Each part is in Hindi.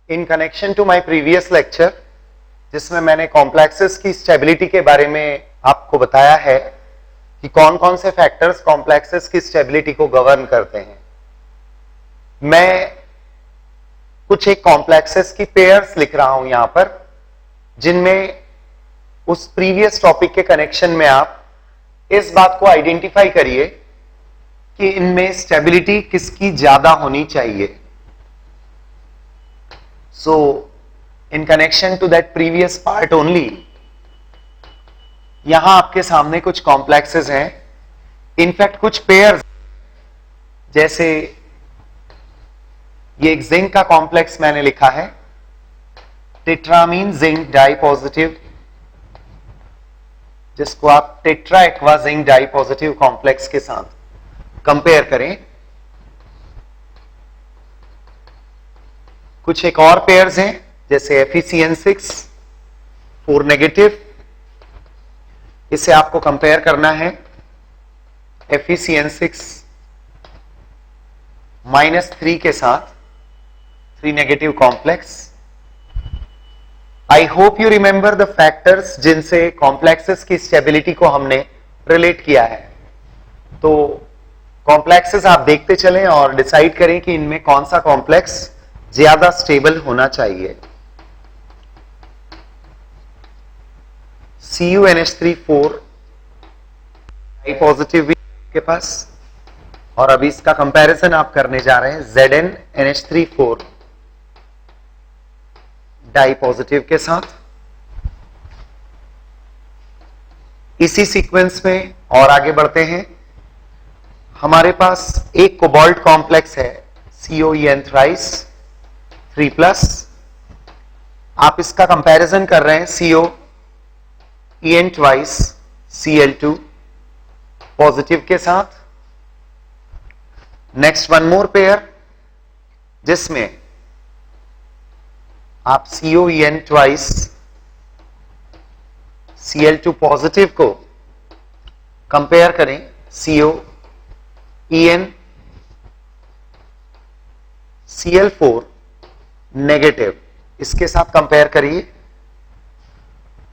In connection to my previous lecture, जिसमें मैंने कॉम्प्लेक्सेस की स्टेबिलिटी के बारे में आपको बताया है कि कौन कौन से फैक्टर्स कॉम्प्लेक्सेस की स्टेबिलिटी को गवर्न करते हैं, मैं कुछ एक कॉम्प्लेक्सेस की पेयर्स लिख रहा हूं यहां पर, जिनमें उस प्रीवियस टॉपिक के कनेक्शन में आप इस बात को आइडेंटिफाई करिए कि इनमें स्टेबिलिटी किसकी ज्यादा होनी चाहिए. So, in connection to that previous part only, यहां आपके सामने कुछ कॉम्प्लेक्सेस हैं. इनफैक्ट कुछ पेयर्स, जैसे ये एक जिंक का कॉम्प्लेक्स मैंने लिखा है, टेट्रामीन जिंक डाई पॉजिटिव, जिसको आप tetra aqua zinc di positive complex के साथ कंपेयर करें. कुछ एक और पेयर्स हैं, जैसे FeCN6 4 नेगेटिव, इसे आपको कंपेयर करना है FeCN6 -3 के साथ 3 negative complex. I hope you remember the factors जिनसे कॉम्प्लेक्सेस की स्टेबिलिटी को हमने रिलेट किया है. तो कॉम्प्लेक्सेस आप देखते चलें और डिसाइड करें कि इनमें कौन सा कॉम्प्लेक्स ज्यादा स्टेबल होना चाहिए. CuNH3 पॉजिटिव के पास, और अभी इसका कंपैरिजन आप करने जा रहे हैं ZnNH3 डाई पॉजिटिव के साथ. इसी सीक्वेंस में और आगे बढ़ते हैं. हमारे पास एक कोबाल्ट कॉम्प्लेक्स है COEN थ्राइस 3+. आप इसका कंपैरिजन कर रहे हैं COEN ट्वाइस Cl2 पॉजिटिव के साथ. नेक्स्ट वन मोर पेयर, जिसमें आप COEN ट्वाइस Cl2 पॉजिटिव को कंपेयर करें COEN Cl4 नेगेटिव, इसके साथ कंपेयर करिए.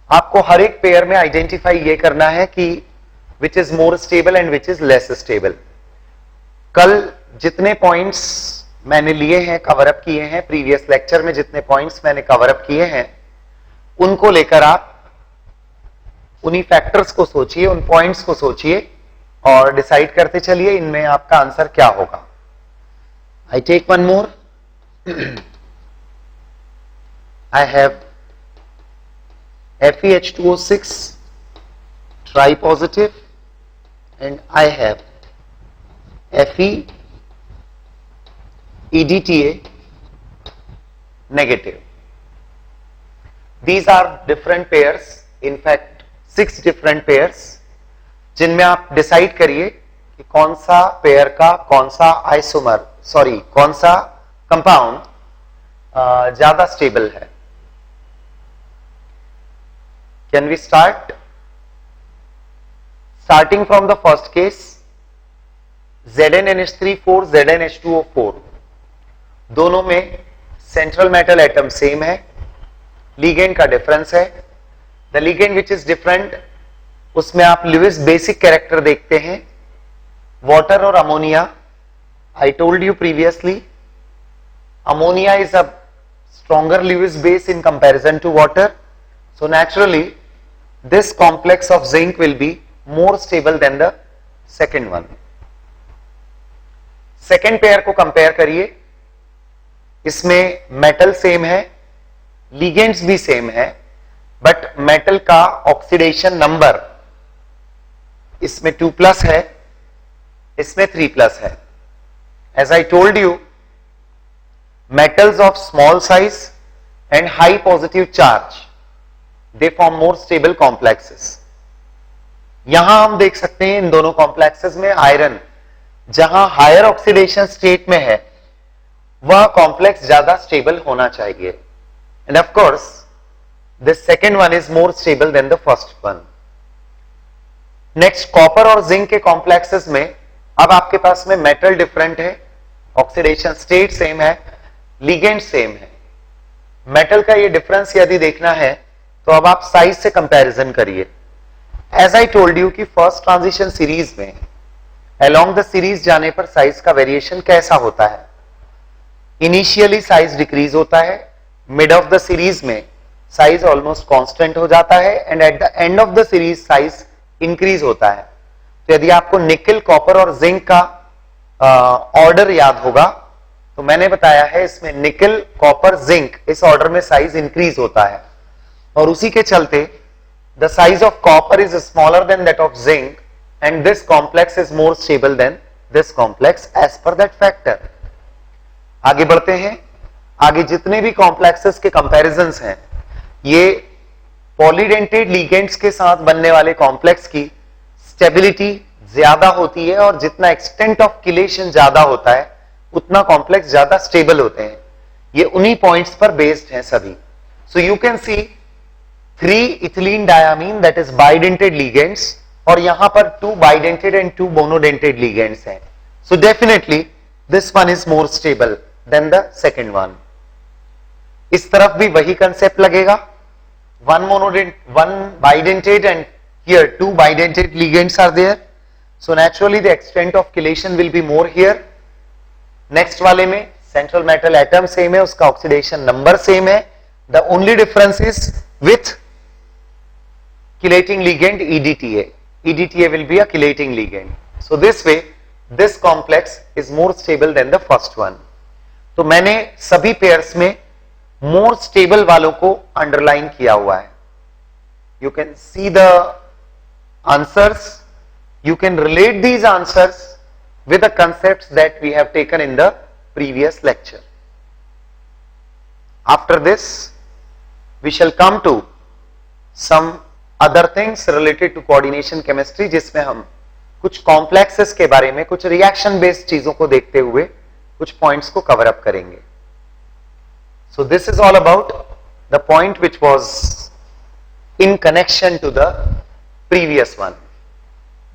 आपको हर एक पेयर में आइडेंटिफाई ये करना है कि which is more stable and which is less stable. कल जितने पॉइंट्स मैंने लिए हैं, कवर अप किए हैं, प्रीवियस लेक्चर में जितने पॉइंट्स मैंने कवर अप किए हैं, उनको लेकर आप उन्हीं फैक्टर्स को सोचिए, उन पॉइंट्स को सोचिए और डिसाइड करते चलिए इनमें आपका आंसर क्या होगा. I take one more. I have FeH2O6 tripositive and I have FeEDTA negative. These are different pairs, in fact 6 different pairs, जिनमें आप डिसाइड करिए कि कौन सा पेयर का कौन सा कौन सा कंपाउंड ज्यादा स्टेबल है. Can we start? Starting from the first case, ZnNH3 ZnH2O4, दोनों में सेंट्रल मेटल एटम सेम है, लिगेंड का डिफरेंस है. The ligand which is different, उसमें आप लुईस बेसिक कैरेक्टर देखते हैं, वाटर और ammonia. I told you previously, ammonia is a stronger Lewis base in comparison to water. So naturally, this complex of zinc will be more stable than the second one. Second pair को कंपेयर करिए. इसमें मेटल सेम है, लिगेंड्स भी सेम है, बट मेटल का ऑक्सीडेशन नंबर इसमें 2+ है, इसमें 3+ है. As I told you, metals of small size and high positive charge, they form more stable complexes. यहां हम देख सकते हैं इन दोनों कॉम्प्लेक्सेस में आयरन जहां हायर ऑक्सीडेशन स्टेट में है, वह कॉम्प्लेक्स ज्यादा स्टेबल होना चाहिए. And of course this second one is more stable then the first one. Next, copper और जिंक के कॉम्प्लेक्सेस में अब आपके पास में मेटल डिफरेंट है, ऑक्सीडेशन स्टेट सेम है, लिगेंड सेम है. मेटल का ये डिफरेंस यदि देखना है तो अब आप साइज से कंपैरिजन करिए। एज आई टोल्ड यू कि फर्स्ट ट्रांजिशन सीरीज में अलोंग द सीरीज जाने पर साइज का वेरिएशन कैसा होता है। इनिशियली साइज डिक्रीज होता है, मिड ऑफ द सीरीज में साइज ऑलमोस्ट कांस्टेंट हो जाता है and at the end of the series size increase होता है। तो यदि आपको निकल, कॉपर और जिंक का ऑर्डर याद होगा तो मैंने बताया है इसमें निकल, कॉपर, जिंक इस ऑर्डर में साइज इंक्रीज होता है और उसी के चलते the size of copper is smaller than that of zinc and this complex is more stable than this complex as per that factor. आगे बढ़ते हैं। आगे जितने भी कॉम्प्लेक्सेस के कंपैरिजंस हैं ये पॉलीडेंटेड लिगेंड्स के साथ बनने वाले कॉम्प्लेक्स की स्टेबिलिटी ज्यादा होती है और जितना एक्सटेंट ऑफ किलेशन ज्यादा होता है उतना कॉम्प्लेक्स ज्यादा स्टेबल होते हैं। ये उन्हीं पॉइंट्स पर बेस्ड हैं सभी। सो you can see 3 ethylene diamine that is bidentate ligands और यहां पर 2 बाइडेंटेड एंड 2 मोनोडेंटेड लिगेंड्स हैं। So definitely this one is more stable then the second one. इस तरफ भी वही कंसेप्ट लगेगा, 1 bidentate and here 2 bidentate ligands are there, so naturally the extent of chelation will be more here. Next वाले में सेंट्रल मेटल एटम सेम है, उसका ऑक्सीडेशन नंबर सेम है, the only difference is with chelating ligand EDTA. EDTA will be a chelating ligand. So this way this complex is more stable than the first one. तो मैंने सभी पेयर्स में मोर स्टेबल वालों को अंडरलाइन किया हुआ है। You can see the answers, you can relate these answers with the concepts that we have taken in the previous lecture. After this, we shall come to some other things related to coordination chemistry, जिसमें हम कुछ complexes के बारे में, कुछ reaction based चीजों को देखते हुए कुछ points को cover up करेंगे. So this is all about the point which was in connection to the previous one,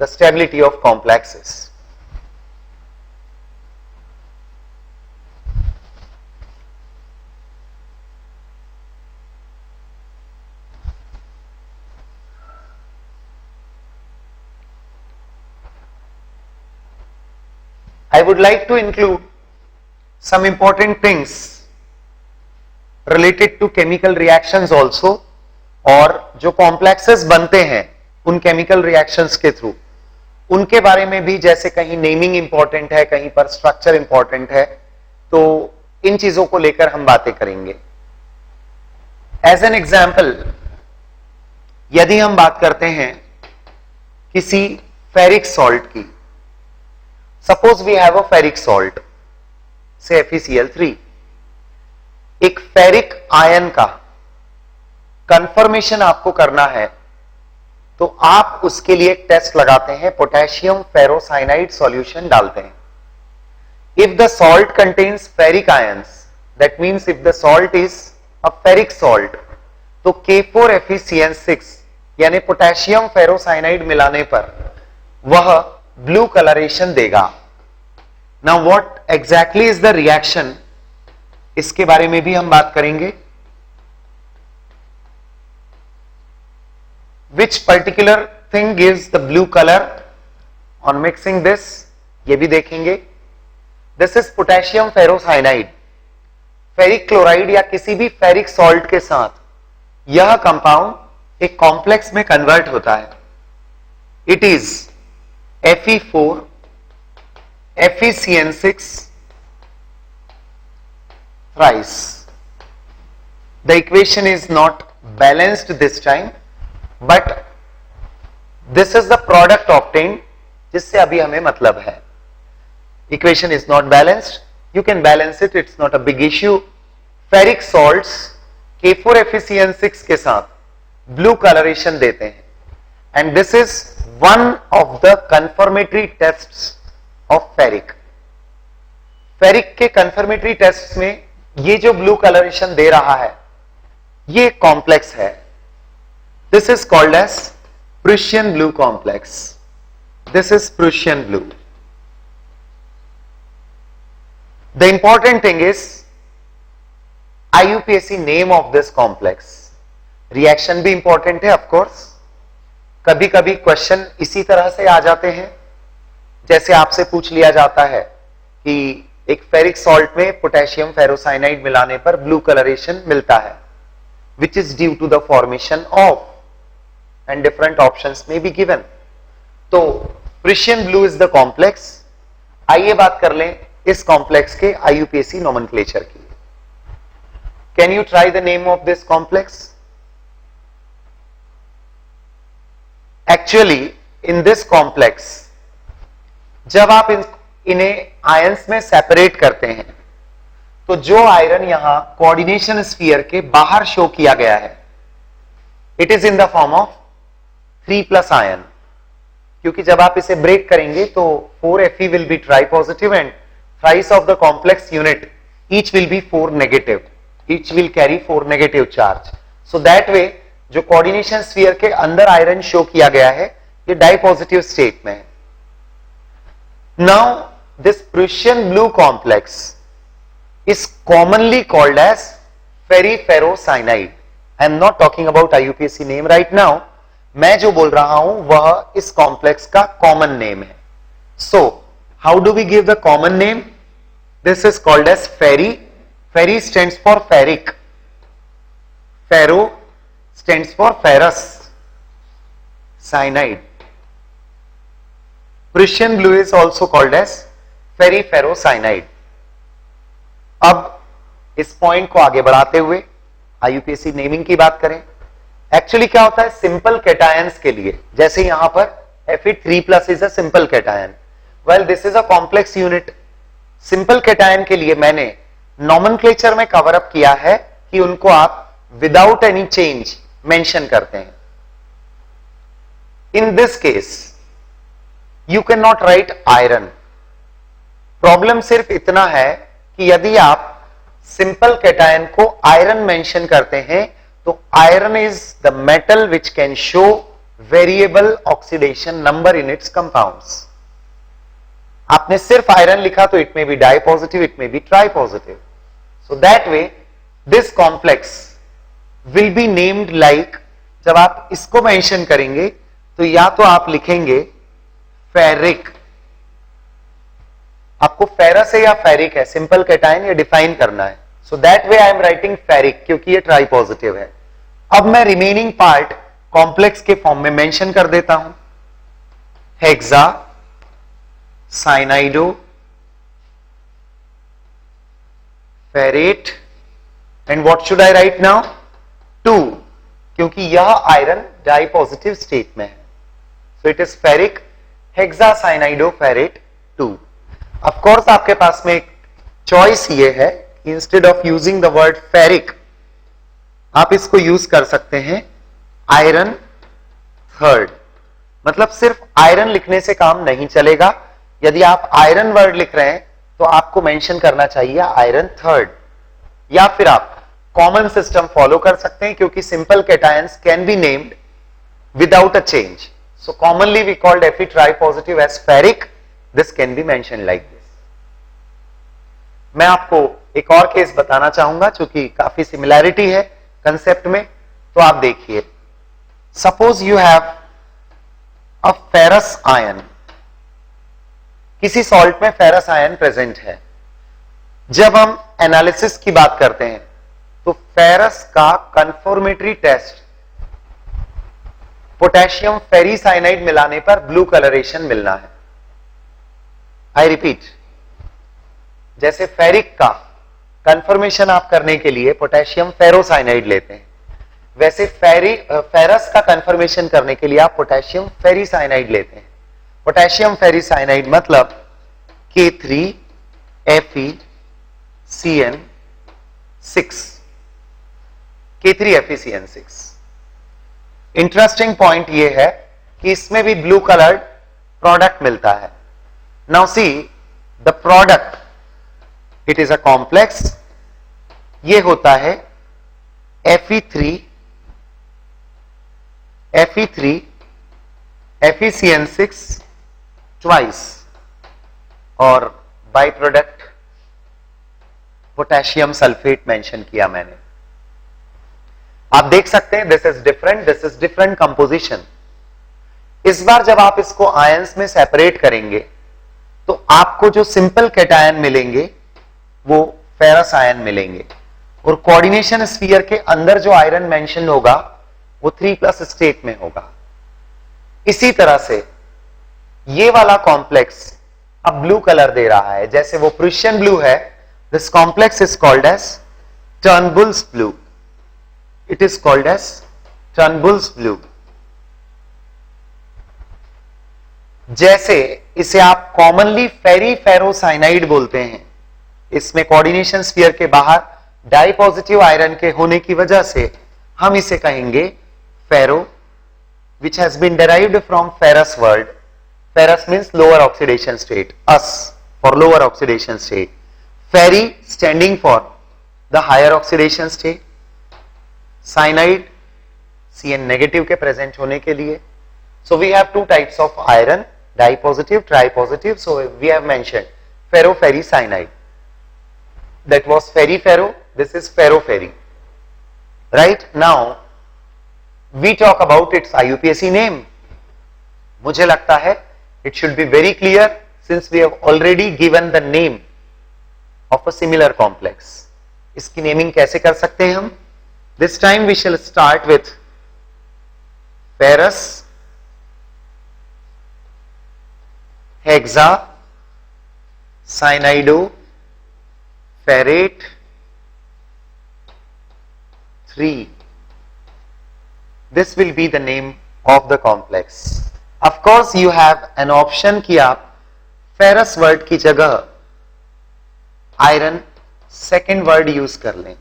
the stability of complexes. I would like to include some important things related to chemical reactions also, और जो complexes बनते हैं उन chemical reactions के through उनके बारे में भी, जैसे कहीं नेमिंग इंपॉर्टेंट है, कहीं पर स्ट्रक्चर इंपॉर्टेंट है, तो इन चीजों को लेकर हम बातें करेंगे। एज एन एग्जाम्पल, यदि हम बात करते हैं किसी फेरिक सॉल्ट की, suppose we have a ferric salt से FeCl3, एक फेरिक आयन का कंफर्मेशन आपको करना है तो आप उसके लिए एक टेस्ट लगाते हैं, पोटेशियम फेरोसाइनाइड सॉल्यूशन डालते हैं। If the salt contains ferric ions, that means if the salt is a ferric salt, तो K4FeCN6 यानी पोटेशियम फेरोसाइनाइड मिलाने पर वह ब्लू कलरेशन देगा। Now what exactly is the reaction, इसके बारे में भी हम बात करेंगे। Which particular thing gives the blue color on mixing this, ये भी देखेंगे। This is potassium ferrocyanide, ferric chloride या किसी भी फेरिक सॉल्ट के साथ यह कंपाउंड एक कॉम्प्लेक्स में कन्वर्ट होता है। It is Fe4 FeCN6 thrice. The equation is not balanced this time, but this is the product obtained जिससे अभी हमें मतलब है। Equation is not balanced, you can balance it, it's not a big issue. Ferric salts K4FeCN6 के साथ blue coloration देते हैं, and this is one of the confirmatory tests of ferric. Ferric के confirmatory tests में ये जो blue coloration दे रहा है ये complex है। This is called as Prussian blue complex. This is Prussian blue. The important thing is IUPAC name of this complex. Reaction भी इंपॉर्टेंट है ऑफ कोर्स। कभी कभी क्वेश्चन इसी तरह से आ जाते हैं, जैसे आपसे पूछ लिया जाता है कि एक फेरिक सॉल्ट में पोटेशियम फेरोसाइनाइड मिलाने पर ब्लू कलरेशन मिलता है, which is due to the formation of, and different options में बी गिवन। तो Prussian blue is the complex. आइए बात कर लें इस कॉम्प्लेक्स के IUPAC नोमेनक्लेचर की। Can you try the name of this complex? Actually in this complex जब आप इन्हें आयंस में सेपरेट करते हैं तो जो आयरन यहां कोऑर्डिनेशन स्फीयर के बाहर शो किया गया है, it is in the form of 3+ ion, क्योंकि जब आप इसे ब्रेक करेंगे तो 4Fe will be tri positive and thrice of the complex unit each will be 4 negative, each will carry 4 negative charge. So that वे जो कोऑर्डिनेशन स्फीयर के अंदर आयरन शो किया गया है ये डाई पॉजिटिव स्टेट में है। Now this Prussian blue complex is commonly called as ferriferrocyanide. I am not talking about IUPAC name right now. मैं जो बोल रहा हूं वह इस कॉम्प्लेक्स का कॉमन नेम है। So how do we give the common name? This is called as ferri. Ferri stands for ferric, ferro stands for ferrous cyanide. Prussian blue is also called as ferriferrocyanide. अब इस पॉइंट को आगे बढ़ाते हुए IUPAC नेमिंग की बात करें। एक्चुअली क्या होता है सिंपल कैटायंस के लिए, जैसे यहां पर Fe3+ is a simple cation, well this is a complex unit. Simple cation के लिए मैंने नॉमेनक्लेचर में कवर अप किया है कि उनको आप विदाउट एनी चेंज मेंशन करते हैं। In this case you can not write iron. Problem सिर्फ इतना है कि यदि आप सिंपल कैटायन को आयरन मेंशन करते हैं तो iron is the metal which can show variable oxidation number in its compounds. आपने सिर्फ आयरन लिखा तो it may be di positive, it may be tri positive. So that way this complex will be named like, जब आप इसको मेंशन करेंगे तो या तो आप लिखेंगे फेरिक, आपको फेरस है या फेरिक है, सिंपल कैटायन ये डिफाइन करना है। So that way I am writing ferric क्योंकि ये ट्राई पॉजिटिव है। अब मैं रिमेनिंग पार्ट कॉम्प्लेक्स के फॉर्म में मेंशन कर देता हूं, hexacyanidoferrate, and what should I write now? 2, क्योंकि यह आयरन डाई पॉजिटिव स्टेट में है। So it is ferric hexacyanidoferrate 2। Of course आपके पास में एक चॉइस ये है, instead of using the word ferric आप इसको यूज कर सकते हैं आयरन थर्ड। मतलब सिर्फ आयरन लिखने से काम नहीं चलेगा, यदि आप आयरन वर्ड लिख रहे हैं तो आपको मेंशन करना चाहिए आयरन थर्ड, या फिर आप कॉमन सिस्टम फॉलो कर सकते हैं क्योंकि simple cations can be named without a change. So commonly we called Fe tripositive as ferric, this can be mention like this. मैं आपको एक और केस बताना चाहूंगा चूंकि काफी सिमिलैरिटी है कंसेप्ट में, तो आप देखिए। Suppose you have a ferrous ion, किसी सॉल्ट में फेरस आयन प्रेजेंट है। जब हम एनालिसिस की बात करते हैं तो फेरस का कंफर्मेटरी टेस्ट पोटेशियम फेरीसाइनाइड मिलाने पर ब्लू कलरेशन मिलना है। आई रिपीट, जैसे फेरिक का कंफर्मेशन आप करने के लिए पोटेशियम फेरोसाइनाइड लेते हैं, वैसे फेरस का कंफर्मेशन करने के लिए आप पोटेशियम फेरीसाइनाइड लेते हैं। पोटेशियम फेरीसाइनाइड मतलब K3FeCN6, K3FeCN6। इंटरेस्टिंग पॉइंट यह है कि इसमें भी ब्लू कलर्ड प्रोडक्ट मिलता है। Now see the product, it is a complex, ये होता है FeCN6 ट्वाइस, और by product potassium sulphate mention किया मैंने। आप देख सकते हैं दिस इज डिफरेंट कंपोजिशन। इस बार जब आप इसको आयंस में सेपरेट करेंगे तो आपको जो सिंपल कैटायन मिलेंगे वो फेरस आयन मिलेंगे, और कोऑर्डिनेशन स्फीयर के अंदर जो आयरन मेंशन होगा वो 3+ स्टेट में होगा। इसी तरह से ये वाला कॉम्प्लेक्स अब ब्लू कलर दे रहा है, जैसे वो प्रूशियन ब्लू है। This complex is called as Turnbull's blue. It is called as Turnbull's blue. जैसे इसे आप कॉमनली फेरी फेरोसाइनाइड बोलते हैं। इसमें कोऑर्डिनेशन स्फीयर के बाहर डाई पॉजिटिव आयरन के होने की वजह से हम इसे कहेंगे फेरो, which has been derived from ferrous word. Ferrous means lower oxidation state, us for lower oxidation state, ferry standing for the higher oxidation state, cyanide Cn negative के present होने के लिए. So we have two types of iron, dipositive, tripositive. So we have mentioned ferro ferry cyanide. That was ferry ferro, this is ferro ferry. Right now we talk about its IUPAC name. मुझे लगता है it should be very clear since we have already given the name of a similar complex. इसकी नेमिंग कैसे कर सकते हैं हम? This time we shall start with ferrous hexa cyanido ferrate 3. This will be the name of the complex. Of course you have an option कि आप ferrous word की जगह iron second word use कर लें.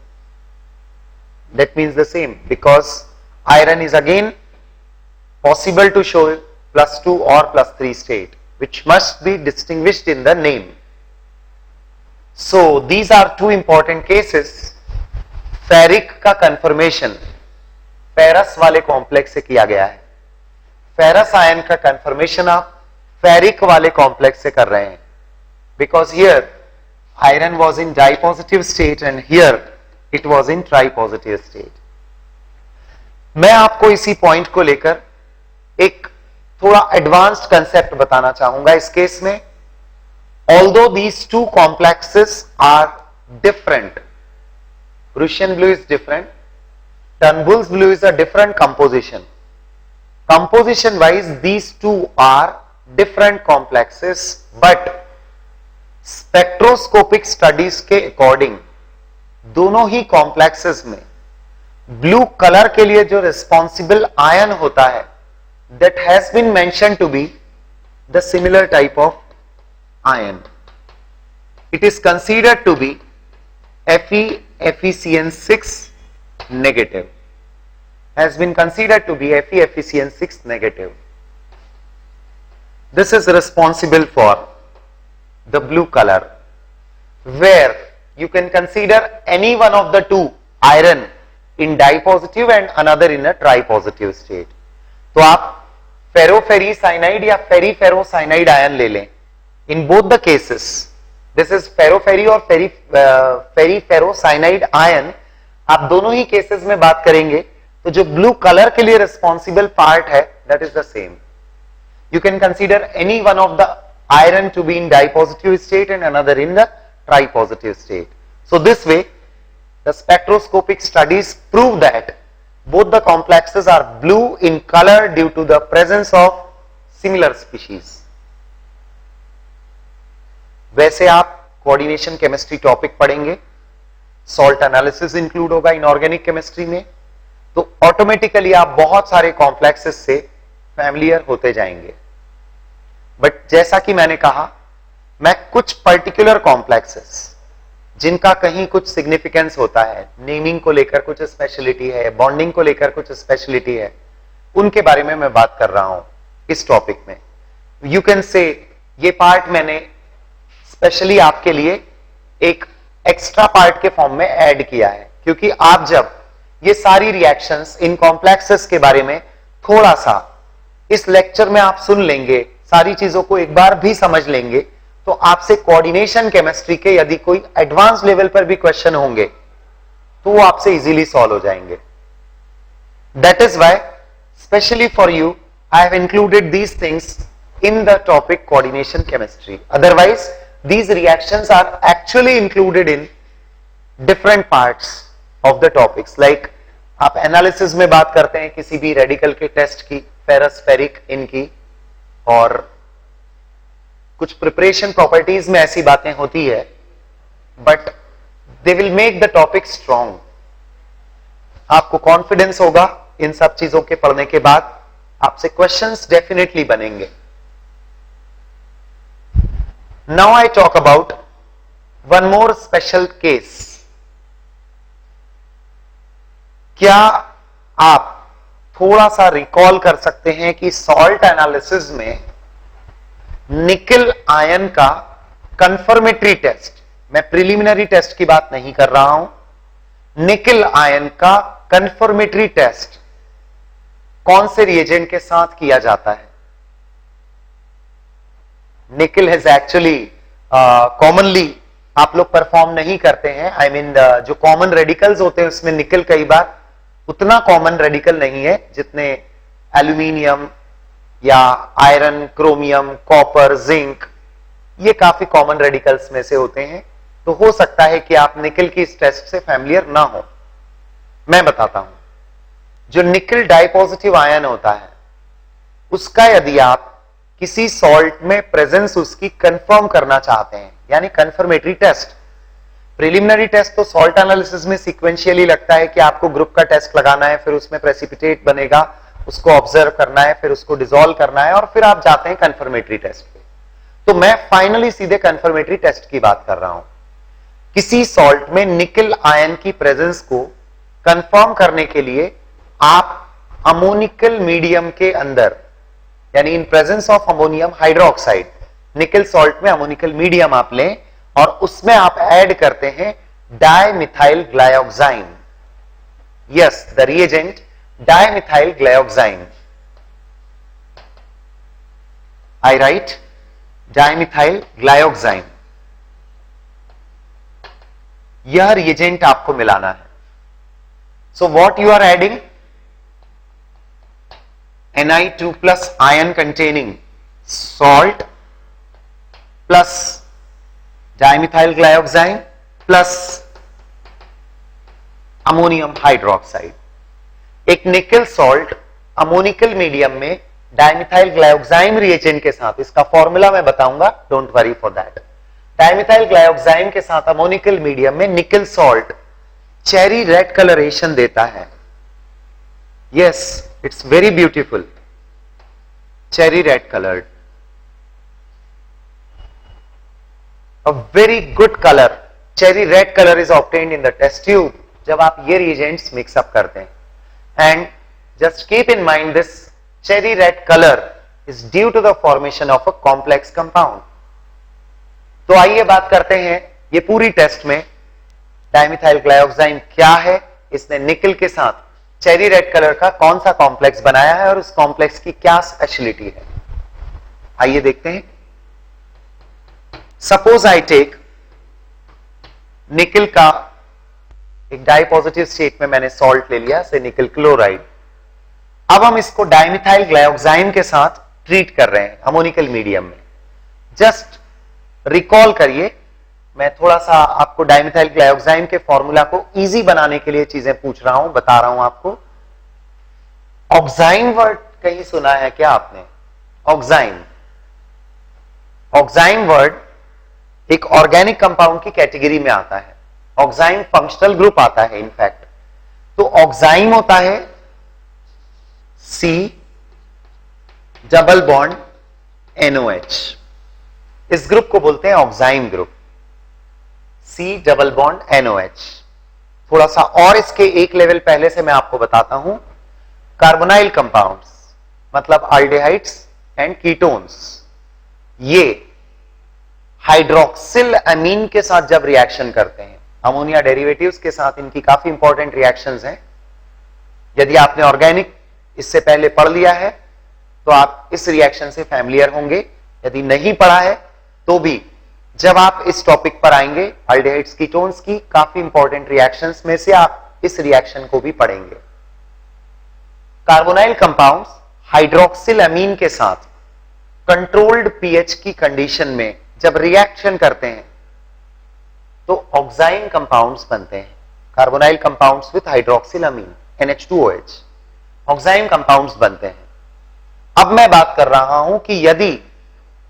That means the same, because iron is again possible to show +2 or +3 state, which must be distinguished in the name. So these are two important cases. फेरिक का कंफर्मेशन फेरस वाले कॉम्प्लेक्स से किया गया है, फेरस आयन का कंफर्मेशन आप फेरिक वाले कॉम्प्लेक्स से कर रहे हैं, because here iron was in di positive state and here it was in tri positive state. मैं आपको इसी पॉइंट को लेकर एक थोड़ा एडवांस्ड कंसेप्ट बताना चाहूंगा इस केस में। Although these two complexes are different, Prussian blue is different, Turnbull's blue is a different composition. Composition wise these two are different complexes, but spectroscopic studies के according दोनों ही complexes में blue color के लिए जो responsible ion होता है that has been mentioned to be the similar type of ion. It is considered to be FeFeCN6 negative. Has been considered to be FeFeCN6 negative. This is responsible for the blue color, where you can consider any one of the two iron in dipositive and another in a tripositive state. तो आप फेरोफेरीसाइनाइड या फेरीफेरोसाइनाइड आयन ले लें। In both the cases, this is फेरोफेरी और फेरीफेरोसाइनाइड आयन, आप दोनों ही केसेस में बात करेंगे तो जो ब्लू कलर के लिए रिस्पॉन्सिबल पार्ट है that is the same. You can consider any one of the iron to be in dipositive state and another in the tripositive state. So this way the spectroscopic studies prove that both the complexes are blue in color due to the presence of similar species. वैसे आप कोऑर्डिनेशन केमिस्ट्री टॉपिक पढ़ेंगे, सॉल्ट एनालिसिस इंक्लूड होगा इनऑर्गेनिक केमिस्ट्री में, तो ऑटोमेटिकली आप बहुत सारे कॉम्प्लेक्सेस से फैमिलियर होते जाएंगे। बट जैसा कि मैंने कहा, मैं कुछ पर्टिकुलर कॉम्प्लेक्सेस जिनका कहीं कुछ सिग्निफिकेंस होता है, नेमिंग को लेकर कुछ स्पेशलिटी है, बॉन्डिंग को लेकर कुछ स्पेशलिटी है, उनके बारे में मैं बात कर रहा हूं इस टॉपिक में। यू कैन से ये पार्ट मैंने स्पेशली आपके लिए एक एक्स्ट्रा पार्ट के फॉर्म में ऐड किया है, क्योंकि आप जब ये सारी रिएक्शंस इन कॉम्प्लेक्सेस के बारे में थोड़ा सा इस लेक्चर में आप सुन लेंगे, सारी चीजों को एक बार भी समझ लेंगे, तो आपसे कोऑर्डिनेशन केमिस्ट्री के यदि कोई एडवांस लेवल पर भी क्वेश्चन होंगे तो वो आपसे इजीली सॉल्व हो जाएंगे. That is why specially for you I have included these things in the topic coordination chemistry. Otherwise, these reactions are actually included in different parts of the topics. Like आप एनालिसिस में बात करते हैं किसी भी रेडिकल के टेस्ट की, फेरस फेरिक इनकी, और कुछ प्रिपरेशन प्रॉपर्टीज में ऐसी बातें होती है, but they will make the topic strong. आपको कॉन्फिडेंस होगा इन सब चीजों के पढ़ने के बाद, आपसे क्वेश्चंस डेफिनेटली बनेंगे. Now I talk about one more special case. क्या आप थोड़ा सा रिकॉल कर सकते हैं कि सॉल्ट एनालिसिस में निकल आयन का कंफर्मेटरी टेस्ट, मैं प्रिलिमिनरी टेस्ट की बात नहीं कर रहा हूं, निकल आयन का कंफर्मेटरी टेस्ट कौन से रिएजेंट के साथ किया जाता है? निकल है एक्चुअली कॉमनली आप लोग परफॉर्म नहीं करते हैं. आई मीन जो कॉमन रेडिकल्स होते हैं उसमें निकल कई बार उतना कॉमन रेडिकल नहीं है जितने एल्यूमिनियम या आयरन, क्रोमियम, कॉपर, जिंक, ये काफी कॉमन रेडिकल्स में से होते हैं. तो हो सकता है कि आप निकल की इस टेस्ट से फैमिलियर ना हो. मैं बताता हूं. जो निकल डाइपॉजिटिव आयन होता है उसका यदि आप किसी सॉल्ट में प्रेजेंस उसकी कंफर्म करना चाहते हैं, यानी कंफर्मेटरी टेस्ट. प्रिलिमिनरी टेस्ट तो सॉल्ट एनालिसिस में सीक्वेंशियली लगता है कि आपको ग्रुप का टेस्ट लगाना है, फिर उसमें प्रेसिपिटेट बनेगा, उसको ऑब्जर्व करना है, फिर उसको डिसॉल्व करना है, और फिर आप जाते हैं कंफर्मेटरी टेस्ट पे. तो मैं फाइनली सीधे कंफर्मेटरी टेस्ट की बात कर रहा हूं. किसी सॉल्ट में निकल आयन की प्रेजेंस को कंफर्म करने के लिए आप अमोनिकल मीडियम के अंदर, यानी in presence of ammonium hydroxide, nickel salt में अमोनिकल मीडियम आप लें और उसमें आप ऐड करते हैं dimethyl glyoxime. Yes, the reagent dimethyl glyoxime. I write, dimethyl glyoxime. यह रिएजेंट आपको मिलाना है. So what you are adding? Ni2 plus ion containing salt plus dimethyl glyoxine plus ammonium hydroxide. एक निकल सॉल्ट अमोनिकल मीडियम में डाइमिथाइल ग्लाइऑक्साइन रिएजेंट के साथ, इसका फॉर्मूला मैं बताऊंगा, don't worry for that. Dimethyl glyoxime के साथ अमोनिकल मीडियम में निकल सॉल्ट चेरी रेड कलरेशन देता है. Yes, it's very beautiful. Cherry red colored. A very good color. Cherry red color is obtained in the test tube जब आप ये reagents mix up करते हैं. And just keep in mind this cherry red color is due to the formation of a complex compound. तो आइए बात करते हैं ये पूरी टेस्ट में डाइमिथाइल ग्लाइऑक्साइन क्या है, इसने निकल के साथ चेरी रेड कलर का कौन सा कॉम्प्लेक्स बनाया है और उस कॉम्प्लेक्स की क्या स्पेशलिटी है. आइए देखते हैं. सपोज आई टेक निकल का एक डाइपॉजिटिव स्टेट में मैंने सॉल्ट ले लिया, से निकल क्लोराइड. अब हम इसको डाइमिथाइल ग्लाइऑक्साइन के साथ ट्रीट कर रहे हैं अमोनिकल मीडियम में. जस्ट रिकॉल करिए, मैं थोड़ा सा आपको डाइमिथाइल ग्लाइऑक्साइन के फॉर्मूला को इजी बनाने के लिए चीजें पूछ रहा हूं, बता रहा हूं आपको. ऑक्साइन वर्ड कहीं सुना है क्या आपने? ऑक्साइन. ऑक्साइन वर्ड एक ऑर्गेनिक कंपाउंड की कैटेगरी में आता है. ऑक्साइन फंक्शनल ग्रुप आता है इनफैक्ट. तो ऑक्साइन होता है C डबल बॉन्ड NOH. इस ग्रुप को बोलते हैं oxime group. C double bond NOH. थोड़ा सा और इसके एक लेवल पहले से मैं आपको बताता हूं. कार्बोनाइल कंपाउंड्स मतलब अल्डिहाइड्स एंड कीटोन्स, ये हाइड्रोक्सिल अमीन के साथ जब रिएक्शन करते हैं, अमोनिया डेरिवेटिव्स के साथ इनकी काफी इंपॉर्टेंट रिएक्शंस हैं. यदि आपने ऑर्गेनिक इससे पहले पढ़ लिया है तो आप इस रिएक्शन से फैमिलियर होंगे. यदि नहीं पढ़ा है तो भी जब आप इस टॉपिक पर आएंगे अल्डिहाइड्स कीटोन्स की काफी इंपॉर्टेंट रिएक्शंस में से आप इस रिएक्शन को भी पढ़ेंगे। कार्बोनाइल कंपाउंड्स हाइड्रोक्सिल अमीन के साथ कंट्रोल्ड पीएच की कंडीशन में जब रिएक्शन करते हैं तो ऑक्साइन कंपाउंड्स बनते हैं। Carbonyl compounds with hydroxyl amine NH2OH oxime compounds बनते हैं। अब मैं बात कर रहा हूं कि यदि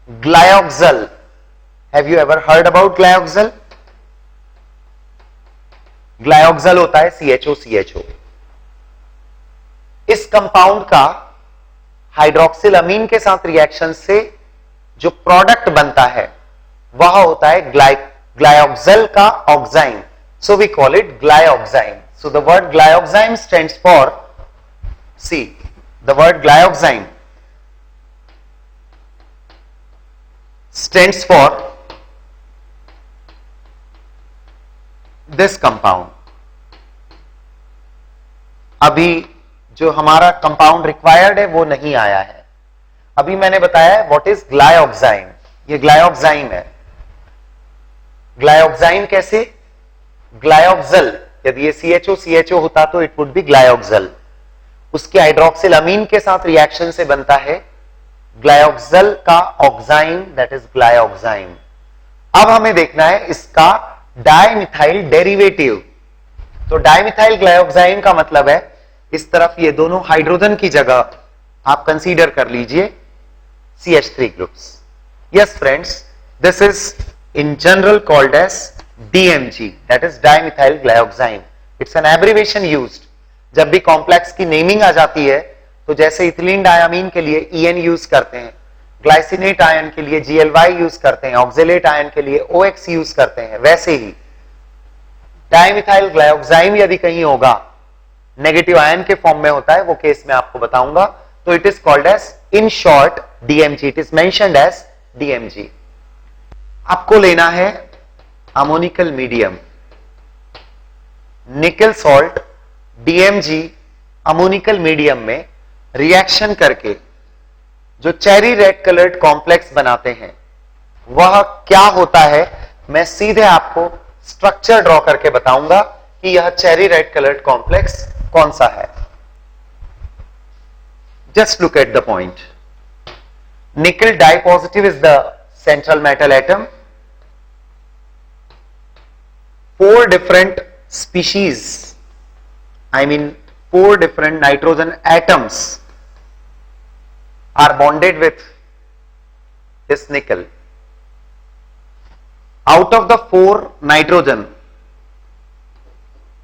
glyoxal, have you ever heard about glyoxal? Glyoxal होता है CHO। इस कंपाउंड का हाइड्रोक्सिल अमीन के साथ रिएक्शन से जो प्रोडक्ट बनता है वह होता है ग्लायोक्सल का oxime, so we call it glyoxime. So the word glyoxime stands for, see the word glyoxime stands for this compound। अभी जो हमारा कंपाउंड रिक्वायर्ड है वो नहीं आया है। अभी मैंने बताया है व्हाट इज ग्लायोक्साइन, ये ग्लायोक्साइन है। ग्लायोक्साइन कैसे? ग्लायोक्सल, यदि ये CHO होता तो इट वुड बी ग्लायोक्सल। उसके हाइड्रोक्सिल अमीन के साथ रिएक्शन से बनता है ग्लायोक्सल का ऑक्साइन, दैट इज ग्लायोक्साइन। अब हमें देखना है इसका डाइमिथाइल डेरिवेटिव। तो डाइमिथाइल ग्लायोक्साइन का मतलब है इस तरफ ये दोनों हाइड्रोजन की जगह आप कंसीडर कर लीजिए CH3 groups. Yes friends, this is in general called as DMG, that is dimethyl glyoxime. It's an abbreviation used. जब भी कॉम्प्लेक्स की नेमिंग आ जाती है तो जैसे इथिलीन डायमीन के लिए EN यूज करते हैं, ग्लाइसिनेट आयन के लिए GLY यूज करते हैं, ऑक्जेलेट आयन के लिए OX यूज करते हैं, वैसे ही डाइमिथाइल ग्लायोक्साइन यदि कहीं होगा नेगेटिव आयन के फॉर्म में होता है, वो केस मैं आपको बताऊंगा। तो it is called as in short DMG, it is mentioned as DMG। आपको लेना है ammoniacal medium, nickel salt DMG ammoniacal medium में रिएक्शन करके जो चेरी रेड कलर्ड कॉम्प्लेक्स बनाते हैं वह क्या होता है, मैं सीधे आपको स्ट्रक्चर ड्रॉ करके बताऊंगा कि यह चेरी रेड कलर्ड कॉम्प्लेक्स कौन सा है। Just look at the point. Nickel dipositive is the central metal atom. 4 different species, I mean 4 different nitrogen atoms are bonded with this nickel. Out of the 4 nitrogen,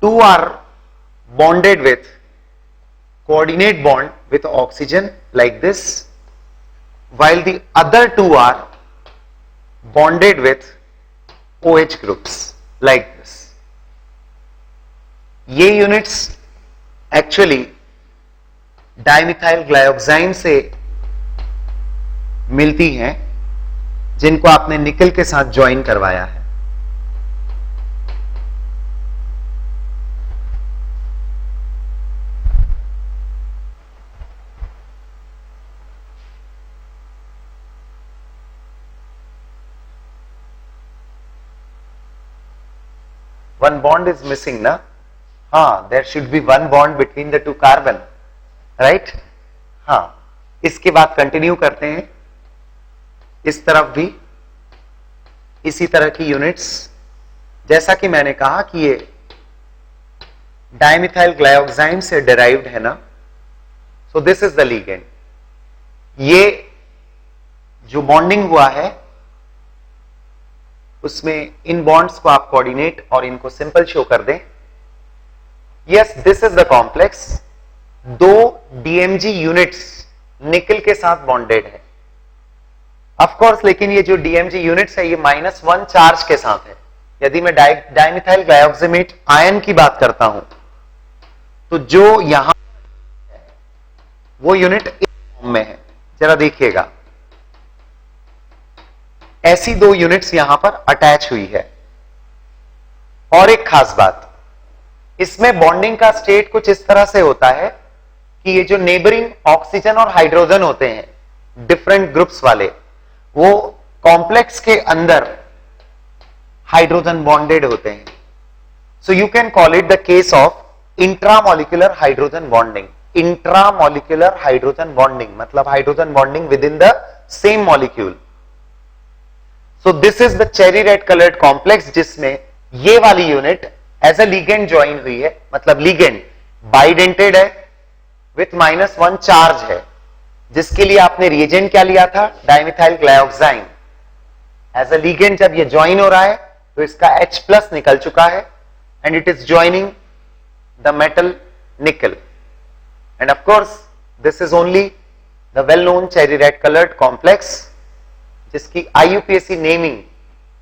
2 are bonded with coordinate bond with oxygen like this, while the other 2 are bonded with OH groups like this. ये यूनिट्स एक्चुअली डाइमिथाइल ग्लायोक्साइन से मिलती हैं जिनको आपने निकल के साथ ज्वाइन करवाया है। One bond is missing ना? हाँ, there should be one bond between the two carbon, right? हाँ, इसके बाद कंटिन्यू करते हैं। इस तरफ भी इसी तरह की यूनिट्स, जैसा कि मैंने कहा कि ये डाइमिथाइल ग्लायोक्साइन से डिराइव्ड है ना, सो दिस इज द लिगेंड। ये जो बॉन्डिंग हुआ है उसमें इन बॉन्ड्स को आप कोऑर्डिनेट और इनको सिंपल शो कर दें। Yes, this is the complex. 2 DMG units निकल के साथ बॉन्डेड है ऑफ कोर्स, लेकिन ये जो DMG यूनिट्स है ये -1 चार्ज के साथ है। यदि मैं डाइमिथाइल ग्लायोक्सिमेट आयन की बात करता हूं तो जो यहां वो यूनिट इस फॉर्म में है, जरा देखिएगा, ऐसी 2 यूनिट्स यहां पर अटैच हुई है। और एक खास बात, इसमें बॉन्डिंग का स्टेट कुछ इस तरह से होता है कि ये जो नेबरिंग ऑक्सीजन और हाइड्रोजन होते हैं डिफरेंट ग्रुप्स वाले, वो कॉम्प्लेक्स के अंदर हाइड्रोजन बॉन्डेड होते हैं. So you can call it the case of intramolecular hydrogen bonding. Intramolecular hydrogen bonding मतलब hydrogen bonding within the same molecule. So this is the cherry red coloured complex जिसमें ये वाली unit as a ligand join हुई है, मतलब लीगेंड बाइडेंटेड है विथ -1 चार्ज है, जिसके लिए आपने रिएजेंट क्या लिया था, dimethyl glyoxime. As a ligand जब ये ज्वाइन हो रहा है तो इसका H+ निकल चुका है and it is joining the metal nickel. And of course this is only the well known cherry red coloured complex जिसकी IUPAC नेमिंग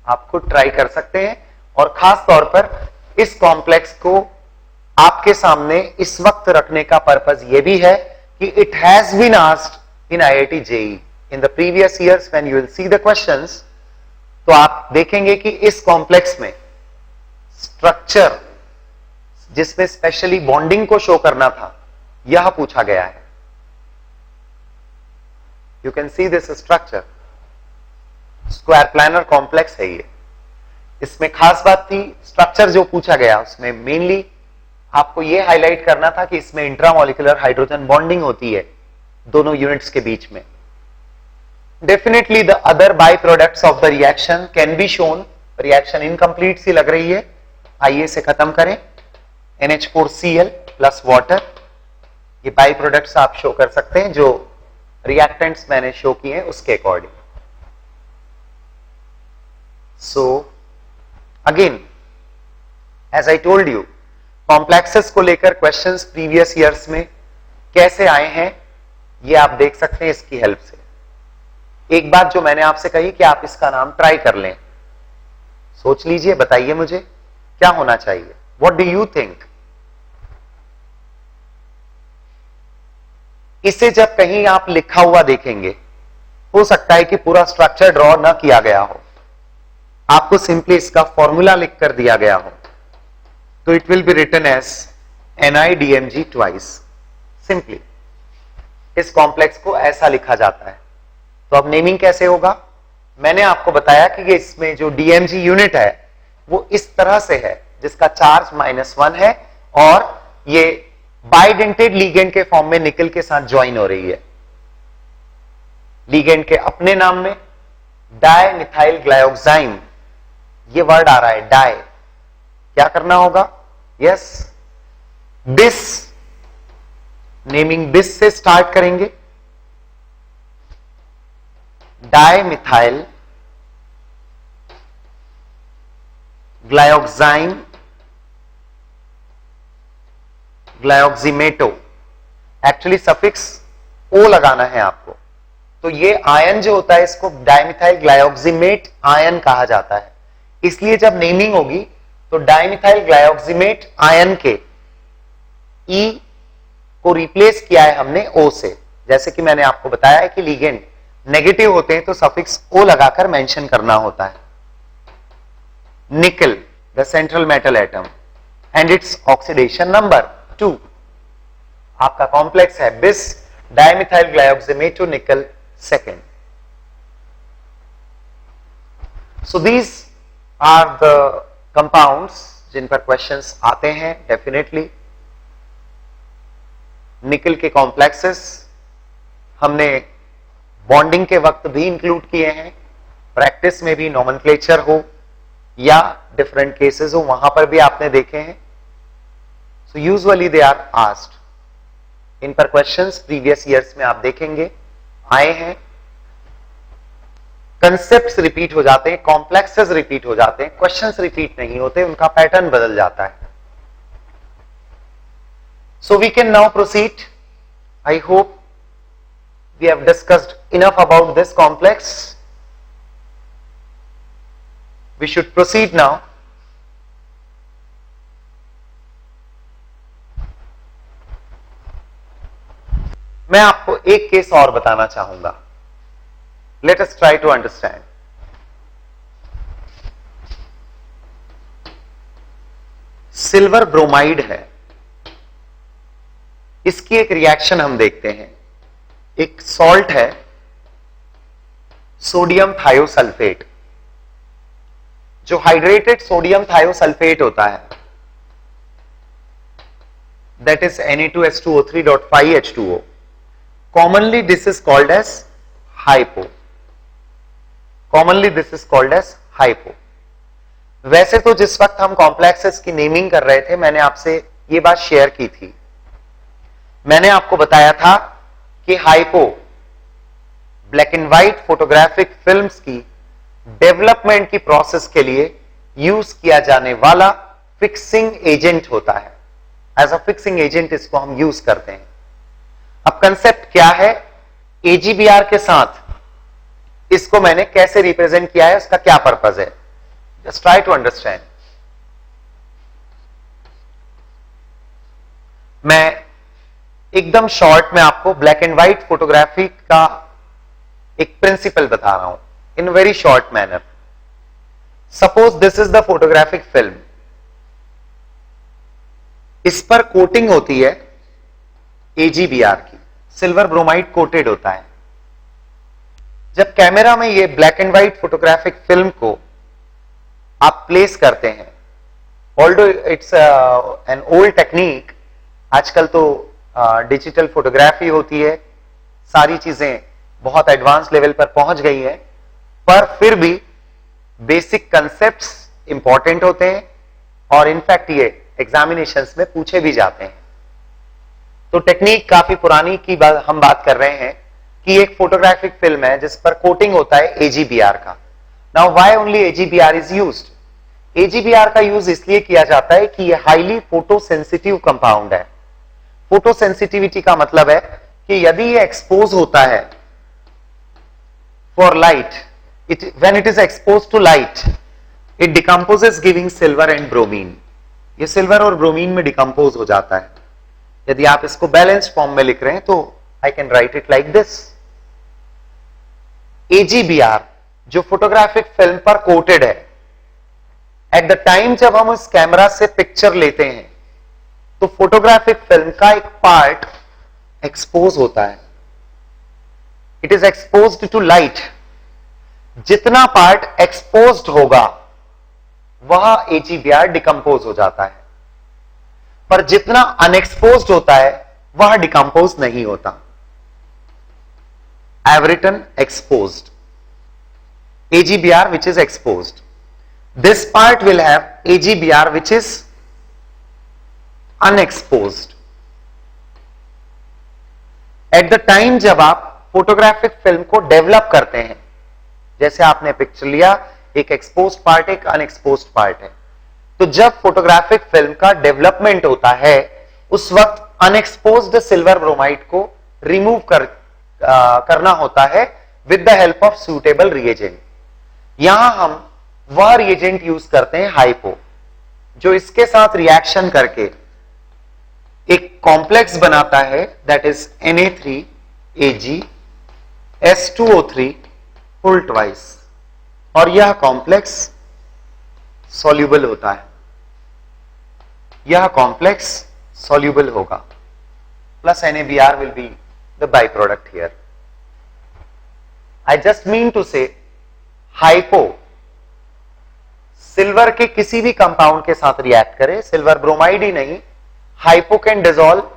आप खुद ट्राई कर सकते हैं. और खास तौर पर इस कॉम्प्लेक्स को आपके सामने इस वक्त रखने का पर्पस यह भी है कि it has been asked in IIT JEE in the previous years when you will see the questions. तो आप देखेंगे कि इस कॉम्प्लेक्स में स्ट्रक्चर जिसमें स्पेशली बॉन्डिंग को शो करना था यह पूछा गया है. You can see this structure, square planar complex है ये. इसमें खास बात थी स्ट्रक्चर जो पूछा गया उसमें मेनली आपको ये हाईलाइट करना था कि इसमें इंट्रामोलिकुलर हाइड्रोजन बॉन्डिंग होती है दोनों यूनिट्स के बीच में. Definitely the other by products of the reaction can be shown. Reaction incomplete सी लग रही है, आइए इसे खत्म करें. NH4Cl प्लस वाटर, ये बाय प्रोडक्ट्स आप शो कर सकते हैं जो रिएक्टेंट्स मैंने शो किए हैं उसके according. So again, as I told you, complexes को लेकर क्वेश्चंस प्रीवियस ईयर्स में कैसे आए हैं ये आप देख सकते हैं इसकी हेल्प से. एक बात जो मैंने आपसे कही कि आप इसका नाम ट्राई कर लें, सोच लीजिए, बताइए मुझे क्या होना चाहिए. What do you think? इसे जब कहीं आप लिखा हुआ देखेंगे हो सकता है कि पूरा स्ट्रक्चर ड्रॉ ना किया गया हो, आपको सिंपली इसका फॉर्मूला लिख कर दिया गया हो, तो it will be written as NiDMg twice. Simply इस कॉम्प्लेक्स को ऐसा लिखा जाता है. तो अब नेमिंग कैसे होगा? मैंने आपको बताया कि इसमें जो DMG यूनिट है वो इस तरह से है जिसका चार्ज -1 है और ये बाइडेंटेड लीगेंड के फॉर्म में निकल के साथ ज्वाइन हो रही है. लीगेंड के अपने नाम में डाइमिथाइल ग्लाइऑक्साइन ये वर्ड आ रहा है, डाई. क्या करना होगा? यस, बिस, नेमिंग बिस से स्टार्ट करेंगे. डाइमिथाइल ग्लाइऑक्साइन ग्लाइऑक्सीमेटो. एक्चुअली सफिक्स ओ लगाना है आपको. तो ये आयन जो होता है इसको डाइमिथाइल ग्लाइऑक्सीमेट आयन कहा जाता है. इसलिए जब नेमिंग होगी तो डाइमिथाइल ग्लाइऑक्सीमेट आयन के ई को रिप्लेस किया है हमने ओ से. जैसे कि मैंने आपको बताया है कि लीगेंड नेगेटिव होते हैं तो सफिक्स ओ लगाकर मेंशन करना होता है. निकल the central metal atom and its oxidation number 2. आपका कॉम्प्लेक्स है बिस डाइमिथाइल ग्लाइऑक्सीमेटो निकल second. So these are the compounds जिन पर क्वेश्चंस आते हैं. डेफिनेटली निकल के कॉम्प्लेक्सेस हमने बॉन्डिंग के वक्त भी इंक्लूड किए हैं. प्रैक्टिस में भी नोमेनक्लेचर हो या डिफरेंट केसेस हो वहां पर भी आपने देखे हैं. So usually they are asked. इन पर क्वेश्चंस प्रीवियस ईयर्स में आप देखेंगे आए हैं. कंसेप्ट्स रिपीट हो जाते हैं, कॉम्प्लेक्सेस रिपीट हो जाते हैं, क्वेश्चंस रिपीट नहीं होते, उनका पैटर्न बदल जाता है. So we can now proceed. I hope we have discussed enough about this complex. We should proceed now. मैं आपको एक केस और बताना चाहूंगा. Let us try to understand. Silver bromide है, इसकी एक रिएक्शन हम देखते हैं. एक सॉल्ट है सोडियम थायोसल्फेट. जो हाइड्रेटेड सोडियम थायोसल्फेट होता है, that is Na2S2O3.5H2O. Commonly this is called as hypo. Commonly this is called as hypo. वैसे तो जिस वक्त हम कॉम्प्लेक्सेस की नेमिंग कर रहे थे, मैंने आपसे ये बात शेयर की थी. मैंने आपको बताया था कि hypo black and white photographic films की डेवलपमेंट की प्रोसेस के लिए यूज किया जाने वाला फिक्सिंग एजेंट होता है. एज अ फिक्सिंग एजेंट इसको हम यूज करते हैं. अब कंसेप्ट क्या है, एजीबीआर के साथ इसको मैंने कैसे रिप्रेजेंट किया है, उसका क्या पर्पज है, जस्ट ट्राई टू अंडरस्टैंड. मैं एकदम शॉर्ट में आपको ब्लैक एंड व्हाइट फोटोग्राफी का एक प्रिंसिपल बता रहा हूं in very short manner. Suppose this is the photographic film. इस पर कोटिंग होती है एजीबीआर की, सिल्वर ब्रोमाइड कोटेड होता है. जब कैमरा में ये black and white photographic film को आप प्लेस करते हैं, although it's an old technique, आजकल तो डिजिटल फोटोग्राफी होती है, सारी चीजें बहुत एडवांस लेवल पर पहुंच गई है, पर फिर भी बेसिक कंसेप्ट्स इंपॉर्टेंट होते हैं और इनफैक्ट ये एग्जामिनेशंस में पूछे भी जाते हैं. तो टेक्निक काफी पुरानी की हम बात कर रहे हैं कि एक फोटोग्राफिक फिल्म है जिस पर कोटिंग होता है एजीबीआर का. Now why only AGBR is used? AGBR का यूज इसलिए किया जाता है कि यह हाईली फोटो सेंसिटिव कंपाउंड है. फोटो सेंसिटिविटी का मतलब है कि यदि ये एक्सपोज होता है for light, when it is expose to light it decomposes giving silver and bromine. ये सिल्वर और ब्रोमीन में डिकम्पोज हो जाता है. यदि आप इसको बैलेंस्ड फॉर्म में लिख रहे हैं तो I can write it like this. AgBr जो फोटोग्राफिक फिल्म पर कोटेड है, एट द टाइम जब हम उस कैमरा से पिक्चर लेते हैं तो फोटोग्राफिक फिल्म का एक पार्ट एक्सपोज होता है. It is exposed to light. जितना पार्ट एक्सपोज्ड होगा वह एजीबीआर डिकम्पोज हो जाता है, पर जितना अनएक्सपोज्ड होता है वह डिकम्पोज नहीं होता. I have written exposed. AGBR which is exposed. This part will have AGBR which is unexposed. At the time जब आप फोटोग्राफिक फिल्म को डेवलप करते हैं, जैसे आपने पिक्चर लिया, एक एक्सपोज्ड पार्ट एक अनएक्सपोज्ड पार्ट है, तो जब फोटोग्राफिक फिल्म का डेवलपमेंट होता है उस वक्त अनएक्सपोज्ड सिल्वर ब्रोमाइड को रिमूव करना होता है with the help of suitable reagent. यहां हम वह रिएजेंट यूज करते हैं हाइपो, जो इसके साथ रिएक्शन करके एक कॉम्प्लेक्स बनाता है, that is Na3AgS2O3 full twice, और यह कॉम्प्लेक्स सॉल्यूबल होता है. यह कॉम्प्लेक्स सॉल्यूबल होगा, plus NaBr will be the by product here. I just mean to say hypo silver के किसी भी कंपाउंड के साथ रिएक्ट करे, सिल्वर ब्रोमाइड ही नहीं, hypo can dissolve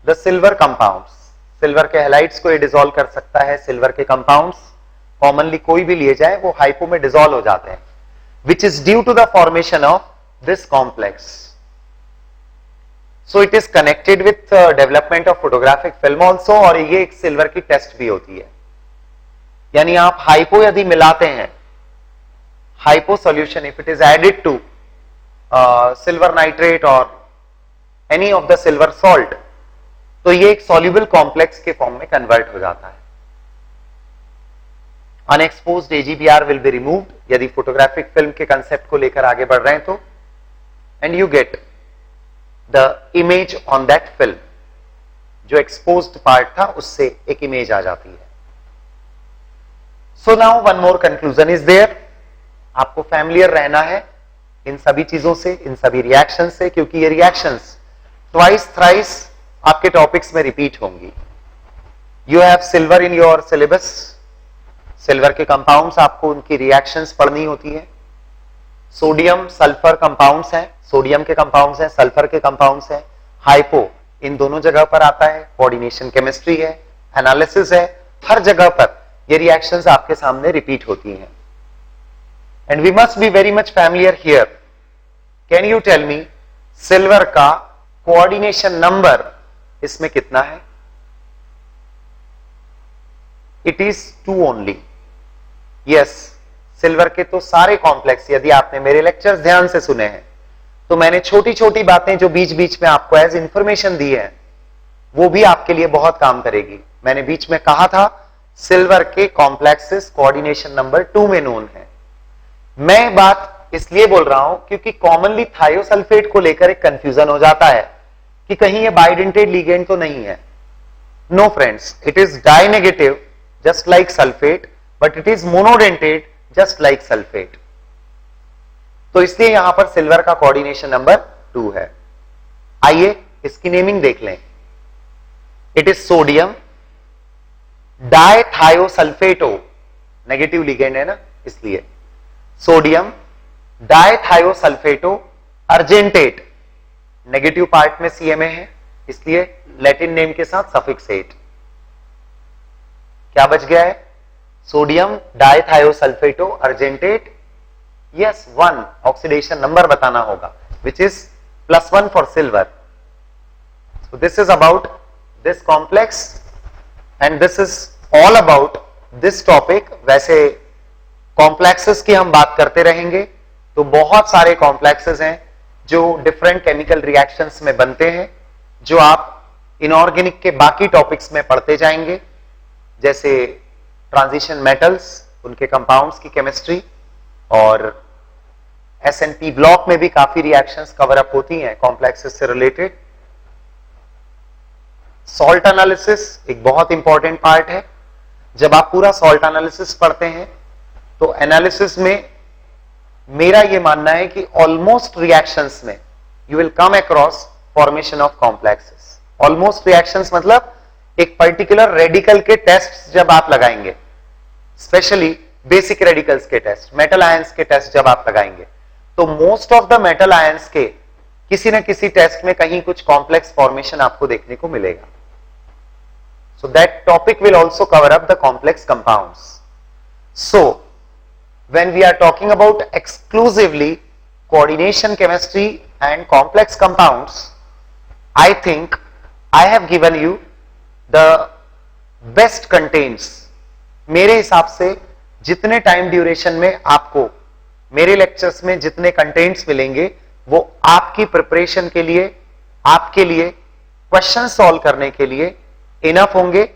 the silver compounds. Silver के हैलाइड्स को ये डिसॉल्व कर सकता है. सिल्वर के कंपाउंड्स कॉमनली कोई भी लिए जाए वो हाइपो में डिसॉल्व हो जाते हैं, which is due to the formation of this complex. So it is connected with development of photographic film also, और ये एक सिल्वर की टेस्ट भी होती है. यानी आप हाइपो यदि मिलाते हैं, hypo solution if it is added to silver nitrate और any of the silver salt, तो ये एक सॉल्युबल कॉम्प्लेक्स के फॉर्म में कन्वर्ट हो जाता है. Unexposed AGBR will be removed यदि फोटोग्राफिक फिल्म के कंसेप्ट को लेकर आगे बढ़ रहे हैं तो, and you get the image on that film. जो एक्सपोज्ड पार्ट था उससे एक इमेज आ जाती है. So now one more conclusion is there. आपको फैमिलियर रहना है इन सभी चीजों से, इन सभी रिएक्शन से, क्योंकि ये रिएक्शंस ट्वाइस थ्राइस आपके टॉपिक्स में रिपीट होंगी. You have silver in your syllabus. Silver के कंपाउंड्स आपको उनकी रिएक्शंस पढ़नी होती है. सोडियम सल्फर कंपाउंड्स हैं, सोडियम के कंपाउंड्स हैं, सल्फर के कंपाउंड्स हैं, हाइपो इन दोनों जगह पर आता है, कोऑर्डिनेशन केमिस्ट्री है, एनालिसिस है, हर जगह पर ये रिएक्शंस आपके सामने रिपीट होती हैं। And we must be very much familiar here. Can you tell me silver का कोऑर्डिनेशन नंबर इसमें कितना है? It is 2 only. Yes, silver के तो सारे कॉम्प्लेक्स, यदि आपने मेरे लेक्चर्स ध्यान से सुने हैं तो मैंने छोटी छोटी बातें जो बीच बीच में आपको एज इंफॉर्मेशन दी है वो भी आपके लिए बहुत काम करेगी। मैंने बीच में कहा था सिल्वर के कॉम्प्लेक्सेस कोऑर्डिनेशन नंबर 2 में नोन है। मैं बात इसलिए बोल रहा हूं क्योंकि कॉमनली थायोसल्फेट को लेकर एक कंफ्यूजन हो जाता है कि कहीं ये बाइडेंटेड लिगेंड तो नहीं है। No friends, it is dinegative just like sulphate, but it is monodentate just like sulphate. तो इसलिए यहां पर सिल्वर का कोऑर्डिनेशन नंबर 2 है। आइए इसकी नेमिंग देख लें। It is sodium dithiosulphato, negative ligand है ना, इसलिए sodium dithiosulphato argentate, negative part में सीएमए है इसलिए लैटिन नेम के साथ सफिक्स एट। क्या बच गया है? Sodium dithiosulphato argentate. Yes, 1 oxidation number बताना होगा which is +1 for silver. So this is about this complex and this is all about this topic. वैसे कॉम्प्लेक्सेस की हम बात करते रहेंगे तो बहुत सारे कॉम्प्लेक्सेस हैं जो डिफरेंट केमिकल रिएक्शंस में बनते हैं, जो आप इनऑर्गेनिक के बाकी टॉपिक्स में पढ़ते जाएंगे, जैसे ट्रांजिशन मेटल्स, उनके कंपाउंड्स की केमिस्ट्री, और एसएनपी ब्लॉक में भी काफी रिएक्शंस कवर अप होती हैं कॉम्प्लेक्सेस से रिलेटेड। सॉल्ट एनालिसिस एक बहुत इंपॉर्टेंट पार्ट है। जब आप पूरा सॉल्ट एनालिसिस पढ़ते हैं तो एनालिसिस में मेरा यह मानना है कि ऑलमोस्ट रिएक्शंस में you will come across formation of complexes. Almost reactions मतलब एक पर्टिकुलर रेडिकल के टेस्ट जब आप लगाएंगे, स्पेशली बेसिक रेडिकल्स के टेस्ट, मेटल आयंस के टेस्ट जब आप लगाएंगे तो most of the metal ions के किसी न किसी टेस्ट में कहीं कुछ कॉम्प्लेक्स फॉर्मेशन आपको देखने को मिलेगा। So that topic will also cover up the complex compounds. So when we are talking about exclusively coordination chemistry and complex compounds, I think I have given you the best contents। मेरे हिसाब से जितने टाइम ड्यूरेशन में आपको मेरे लेक्चर्स में जितने कंटेंट्स मिलेंगे वो आपकी प्रिपरेशन के लिए, आपके लिए क्वेश्चन सॉल्व करने के लिए इनफ होंगे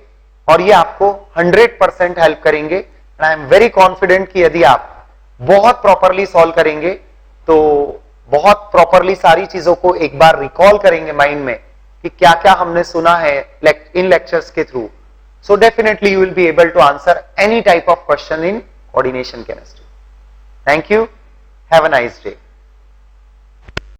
और ये आपको 100% हेल्प करेंगे। आई एम वेरी कॉन्फिडेंट कि यदि आप बहुत प्रॉपरली सॉल्व करेंगे तो बहुत प्रॉपरली सारी चीजों को एक बार रिकॉल करेंगे माइंड में कि क्या क्या हमने सुना है इन लेक्चर्स के through, so definitely you will be able to answer any type of question in coordination chemistry. Thank you, have a nice day.